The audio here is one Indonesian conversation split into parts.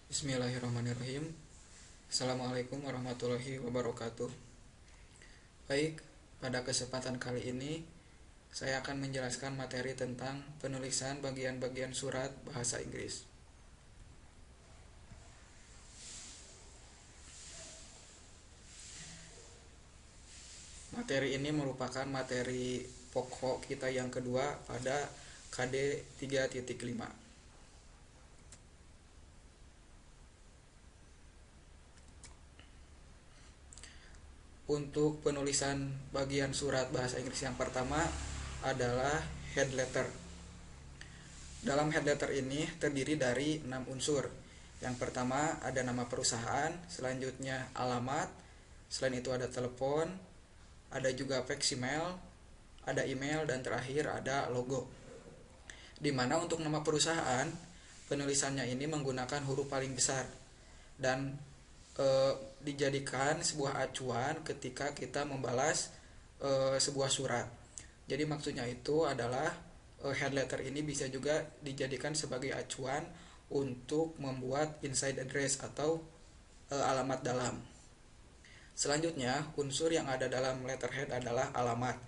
Bismillahirrahmanirrahim. Assalamualaikum warahmatullahi wabarakatuh. Baik, pada kesempatan kali ini saya akan menjelaskan materi tentang penulisan bagian-bagian surat bahasa Inggris. Materi ini merupakan materi pokok kita yang kedua pada KD 3.5. Untuk penulisan bagian surat bahasa Inggris yang pertama adalah head letter. Dalam head letter ini terdiri dari 6 unsur. Yang pertama ada nama perusahaan, selanjutnya alamat, selain itu ada telepon, ada juga fax email, ada email, dan terakhir ada logo. Dimana untuk nama perusahaan, penulisannya ini menggunakan huruf paling besar dan dijadikan sebuah acuan ketika kita membalas sebuah surat. Jadi maksudnya itu adalah head letter ini bisa juga dijadikan sebagai acuan untuk membuat inside address atau alamat dalam. Selanjutnya, unsur yang ada dalam letterhead adalah alamat,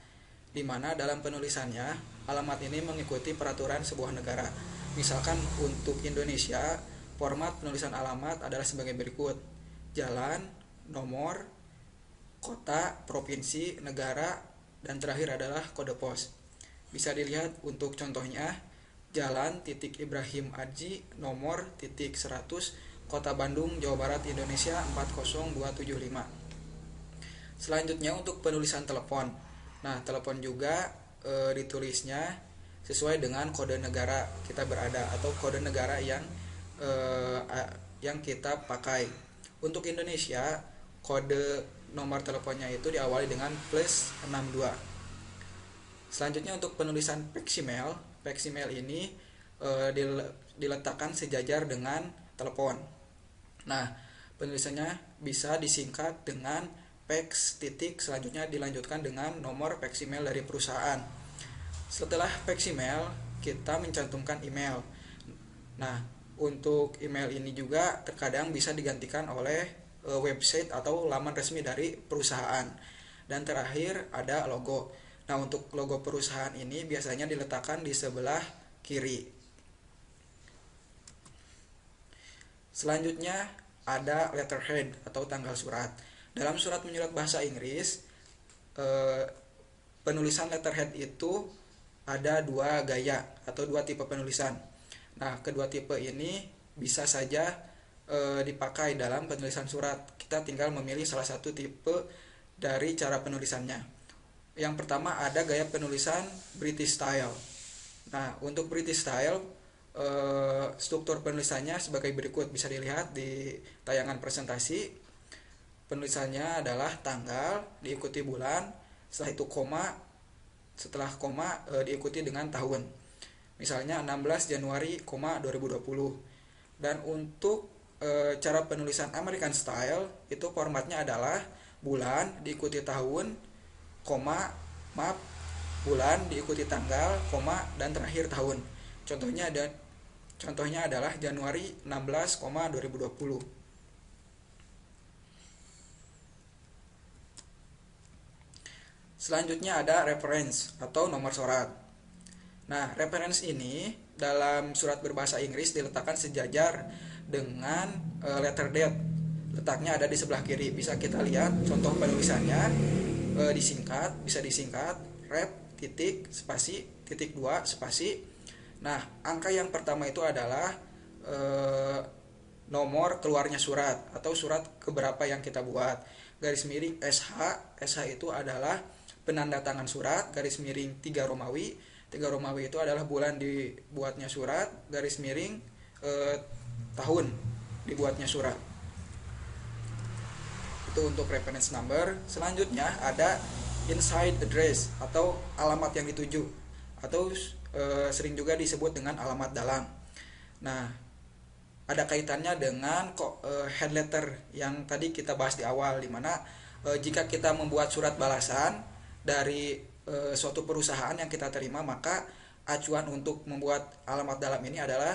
di mana dalam penulisannya alamat ini mengikuti peraturan sebuah negara. Misalkan untuk Indonesia, format penulisan alamat adalah sebagai berikut: jalan, nomor, kota, provinsi, negara, dan terakhir adalah kode pos. Bisa dilihat untuk contohnya: jalan titik Ibrahim Aji, nomor titik 100, kota Bandung, Jawa Barat, Indonesia 40275. Selanjutnya untuk penulisan telepon. Nah, telepon juga ditulisnya sesuai dengan kode negara kita berada atau kode negara yang kita pakai. Untuk Indonesia, kode nomor teleponnya itu diawali dengan +62. Selanjutnya untuk penulisan fax email ini diletakkan sejajar dengan telepon. Nah, penulisannya bisa disingkat dengan fax titik, selanjutnya dilanjutkan dengan nomor fax email dari perusahaan. Setelah fax email, kita mencantumkan email. Nah, untuk email ini juga terkadang bisa digantikan oleh website atau laman resmi dari perusahaan. Dan terakhir ada logo. Nah, untuk logo perusahaan ini biasanya diletakkan di sebelah kiri. Selanjutnya ada letterhead atau tanggal surat. Dalam surat menyurat bahasa Inggris, penulisan letterhead itu ada 2 gaya atau 2 tipe penulisan. Nah, kedua tipe ini bisa saja dipakai dalam penulisan surat. Kita tinggal memilih salah satu tipe dari cara penulisannya. Yang pertama ada gaya penulisan British style. Nah, untuk British style, struktur penulisannya sebagai berikut, bisa dilihat di tayangan presentasi. Penulisannya adalah tanggal diikuti bulan, setelah itu koma, setelah koma diikuti dengan tahun. Misalnya 16 Januari, 2020. Dan untuk cara penulisan American style itu formatnya adalah bulan diikuti tahun, koma, bulan diikuti tanggal, koma, dan terakhir tahun. Contohnya adalah Januari 16, 2020. Selanjutnya ada reference atau nomor surat. Nah, reference ini dalam surat berbahasa Inggris diletakkan sejajar dengan letter date. Letaknya ada di sebelah kiri. Bisa kita lihat contoh penulisannya, bisa disingkat rep titik spasi titik 2 spasi. Nah, angka yang pertama itu adalah nomor keluarnya surat atau surat keberapa yang kita buat. Garis miring SH itu adalah penanda tangan surat, garis miring 3 Romawi. 3 Romawi itu adalah bulan dibuatnya surat, garis miring tahun dibuatnya surat. Itu untuk reference number. Selanjutnya ada inside address atau alamat yang dituju, atau sering juga disebut dengan alamat dalam. Nah, ada kaitannya dengan head letter yang tadi kita bahas di awal, dimana jika kita membuat surat balasan dari suatu perusahaan yang kita terima, maka acuan untuk membuat alamat dalam ini adalah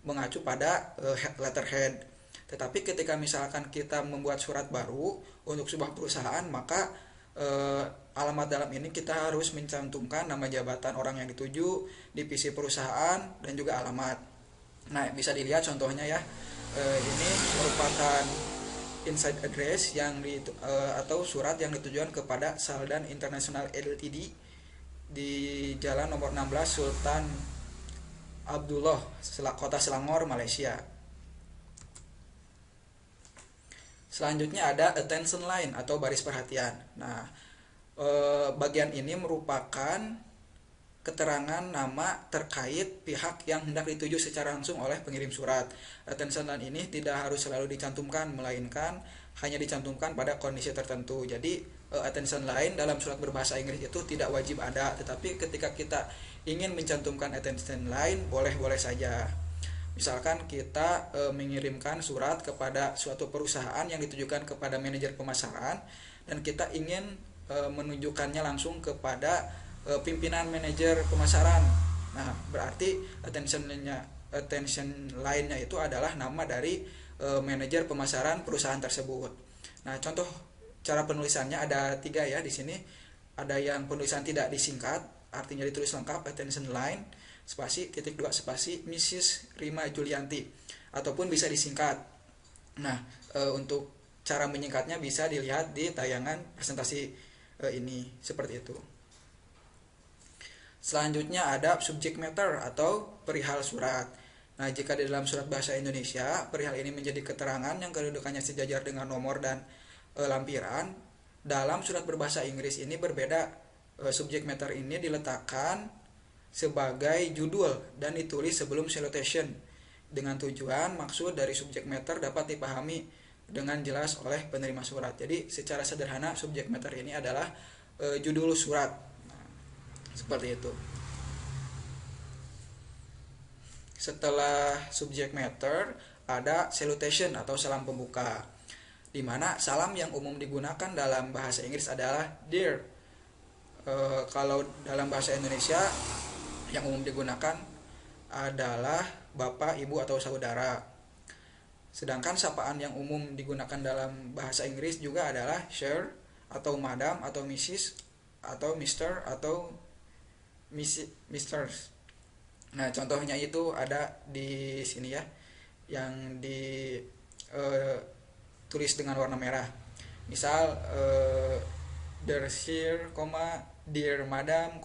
mengacu pada letterhead. Tetapi ketika misalkan kita membuat surat baru untuk sebuah perusahaan, maka alamat dalam ini kita harus mencantumkan nama jabatan orang yang dituju, divisi perusahaan, dan juga alamat. Nah, bisa dilihat contohnya ya. Ini merupakan inside address atau surat yang ditujukan kepada Saldan International Ltd di Jalan Nomor 16 Sultan Abdullah, Kota Selangor, Malaysia. Selanjutnya ada attention line atau baris perhatian. Nah, bagian ini merupakan keterangan nama terkait pihak yang hendak dituju secara langsung oleh pengirim surat. Attention line ini tidak harus selalu dicantumkan, melainkan hanya dicantumkan pada kondisi tertentu. Jadi attention line dalam surat berbahasa Inggris itu tidak wajib ada, tetapi ketika kita ingin mencantumkan attention line, boleh-boleh saja. Misalkan kita mengirimkan surat kepada suatu perusahaan yang ditujukan kepada manajer pemasaran, dan kita ingin menunjukkannya langsung kepada pimpinan manajer pemasaran. Nah, berarti attention line-nya itu adalah nama dari manajer pemasaran perusahaan tersebut. Nah, contoh cara penulisannya ada 3 ya di sini. Ada yang penulisan tidak disingkat, artinya ditulis lengkap attention line spasi titik 2 spasi Mrs. Rima Julianti, ataupun bisa disingkat. Nah, untuk cara menyingkatnya bisa dilihat di tayangan presentasi ini seperti itu. Selanjutnya ada subject matter atau perihal surat. Nah, jika di dalam surat bahasa Indonesia, perihal ini menjadi keterangan yang kedudukannya sejajar dengan nomor dan lampiran. Dalam surat berbahasa Inggris ini berbeda. Subject matter ini diletakkan sebagai judul dan ditulis sebelum salutation, dengan tujuan maksud dari subject matter dapat dipahami dengan jelas oleh penerima surat. Jadi secara sederhana subject matter ini adalah judul surat. Seperti itu. Setelah subject matter ada salutation atau salam pembuka, di mana salam yang umum digunakan dalam bahasa Inggris adalah dear. Kalau dalam bahasa Indonesia yang umum digunakan adalah bapak, ibu, atau saudara. Sedangkan sapaan yang umum digunakan dalam bahasa Inggris juga adalah sir, atau madam, atau mrs, atau mister, atau Mr. Nah, contohnya itu ada di sini ya, yang tulis dengan warna merah. Misal dear sir, dear madam,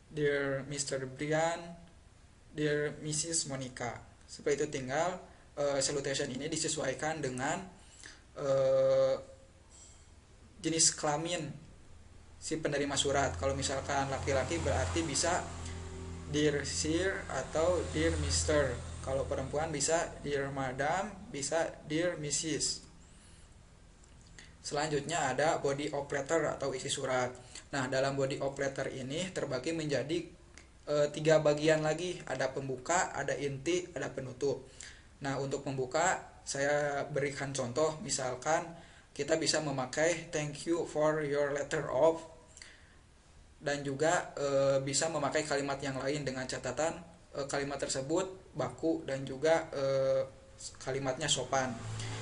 dear Mr. Brian, dear Mrs. Monica. Seperti itu. Tinggal salutation ini disesuaikan dengan jenis kelamin si penerima surat. Kalau misalkan laki-laki berarti bisa dear sir atau dear mister. Kalau perempuan bisa dear madam, bisa dear mrs. Selanjutnya ada body of letter atau isi surat. Nah, dalam body of letter ini terbagi menjadi 3 bagian lagi. Ada pembuka, ada inti, ada penutup. Nah, untuk pembuka saya berikan contoh. Misalkan kita bisa memakai thank you for your letter of, dan juga bisa memakai kalimat yang lain dengan catatan kalimat tersebut baku dan juga kalimatnya sopan.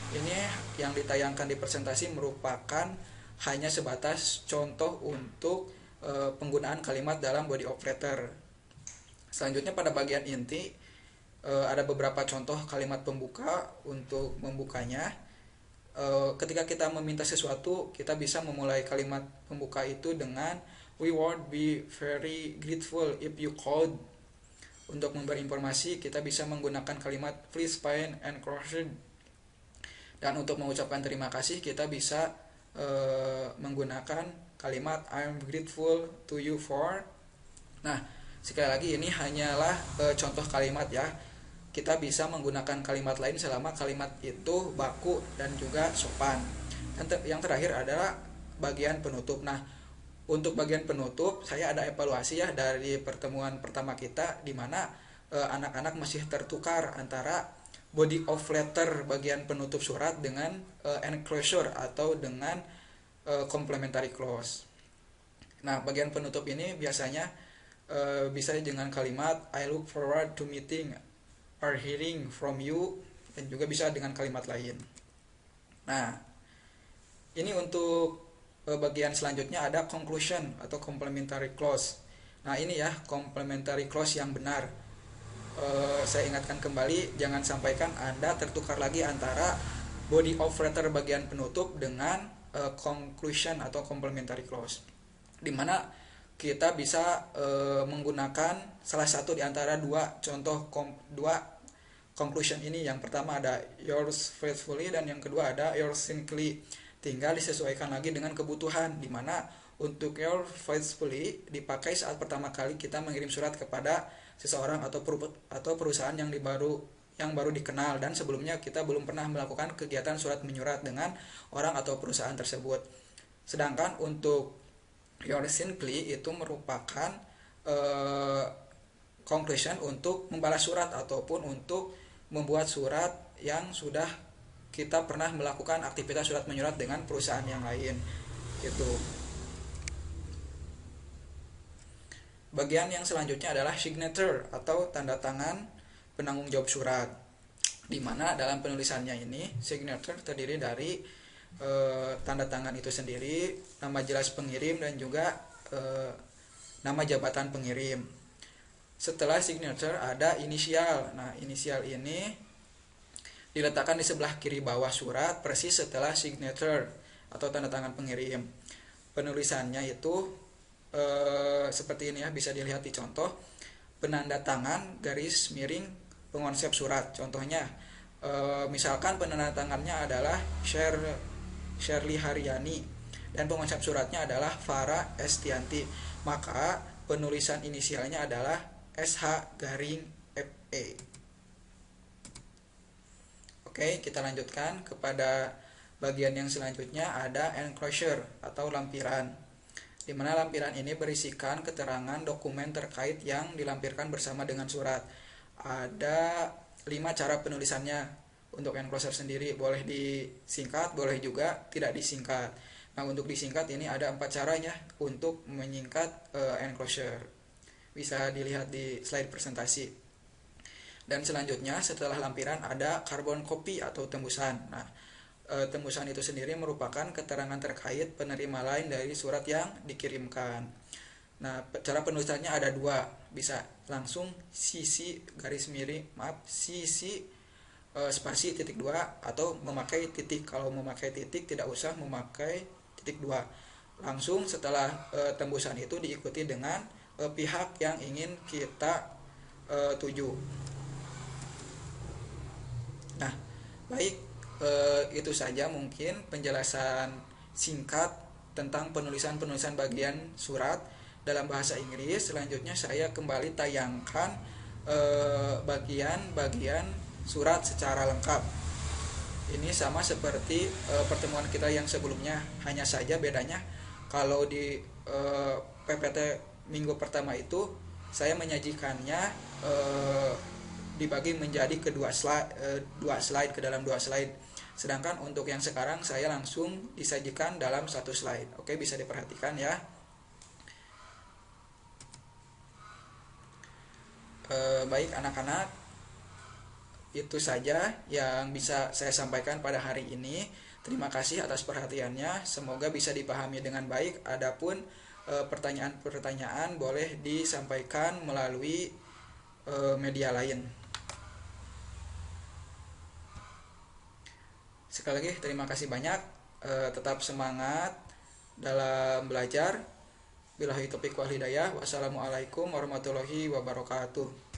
Ini yang ditayangkan di presentasi merupakan hanya sebatas contoh untuk penggunaan kalimat dalam body of letter. Selanjutnya pada bagian inti ada beberapa contoh kalimat pembuka. Untuk membukanya, ketika kita meminta sesuatu, kita bisa memulai kalimat pembuka itu dengan we would be very grateful if you could. Untuk memberi informasi, kita bisa menggunakan kalimat please find and close. Dan untuk mengucapkan terima kasih, kita bisa menggunakan kalimat I'm grateful to you for. Nah, sekali lagi ini hanyalah contoh kalimat ya. Kita bisa menggunakan kalimat lain selama kalimat itu baku dan juga sopan. Yang terakhir adalah bagian penutup. Nah, untuk bagian penutup saya ada evaluasi ya dari pertemuan pertama kita, di mana anak-anak masih tertukar antara body of letter bagian penutup surat dengan enclosure atau dengan complementary clause. Nah, bagian penutup ini biasanya bisa dengan kalimat I look forward to meeting are hearing from you, dan juga bisa dengan kalimat lain. Nah, ini untuk bagian selanjutnya ada conclusion atau complementary clause. Nah, ini ya complementary clause yang benar. Saya ingatkan kembali, jangan sampaikan Anda tertukar lagi antara body of letter bagian penutup dengan conclusion atau complementary clause, dimana kita bisa menggunakan salah satu di antara dua conclusion ini. Yang pertama ada yours faithfully dan yang kedua ada yours sincerely. Tinggal disesuaikan lagi dengan kebutuhan, dimana untuk yours faithfully dipakai saat pertama kali kita mengirim surat kepada seseorang atau perusahaan yang baru dikenal, dan sebelumnya kita belum pernah melakukan kegiatan surat menyurat dengan orang atau perusahaan tersebut. Sedangkan untuk yours sincerely itu merupakan conclusion untuk membalas surat ataupun untuk membuat surat yang sudah kita pernah melakukan aktivitas surat menyurat dengan perusahaan yang lain gitu. Bagian yang selanjutnya adalah signature atau tanda tangan penanggung jawab surat, di mana dalam penulisannya ini signature terdiri dari tanda tangan itu sendiri, nama jelas pengirim, dan juga nama jabatan pengirim. Setelah signature ada inisial. Nah, inisial ini diletakkan di sebelah kiri bawah surat persis setelah signature atau tanda tangan pengirim. Penulisannya itu seperti ini ya, bisa dilihat di contoh. Penanda tangan garis miring pengonsep surat. Contohnya misalkan penanda tangannya adalah Shirley Haryani dan pengonsep suratnya adalah Farah Estianti, maka penulisan inisialnya adalah SH garing FE. Oke, kita lanjutkan kepada bagian yang selanjutnya, ada enclosure atau lampiran, di mana lampiran ini berisikan keterangan dokumen terkait yang dilampirkan bersama dengan surat. Ada 5 cara penulisannya. Untuk enclosure sendiri boleh disingkat, boleh juga tidak disingkat. Nah, untuk disingkat ini ada 4 caranya untuk menyingkat enclosure. Bisa dilihat di slide presentasi. Dan selanjutnya setelah lampiran ada carbon copy atau tembusan. Nah, tembusan itu sendiri merupakan keterangan terkait penerima lain dari surat yang dikirimkan. Nah, cara penulisannya ada 2, bisa langsung CC garis miring, CC spasi titik 2 atau memakai titik. Kalau memakai titik tidak usah memakai titik 2. Langsung setelah tembusan itu diikuti dengan pihak yang ingin kita tuju. Nah, baik, itu saja mungkin penjelasan singkat tentang penulisan bagian surat dalam bahasa Inggris. Selanjutnya saya kembali tayangkan bagian surat secara lengkap. Ini sama seperti pertemuan kita yang sebelumnya, hanya saja bedanya kalau di PPT minggu pertama itu saya menyajikannya dibagi menjadi dua slide ke dalam 2 slide. Sedangkan untuk yang sekarang saya langsung disajikan dalam 1 slide. Oke, bisa diperhatikan ya. Baik anak-anak, itu saja yang bisa saya sampaikan pada hari ini. Terima kasih atas perhatiannya. Semoga bisa dipahami dengan baik. Adapun pertanyaan-pertanyaan boleh disampaikan melalui media lain. Sekali lagi terima kasih banyak. Tetap semangat dalam belajar. Billahi taufiq wal hidayah. Wassalamualaikum warahmatullahi wabarakatuh.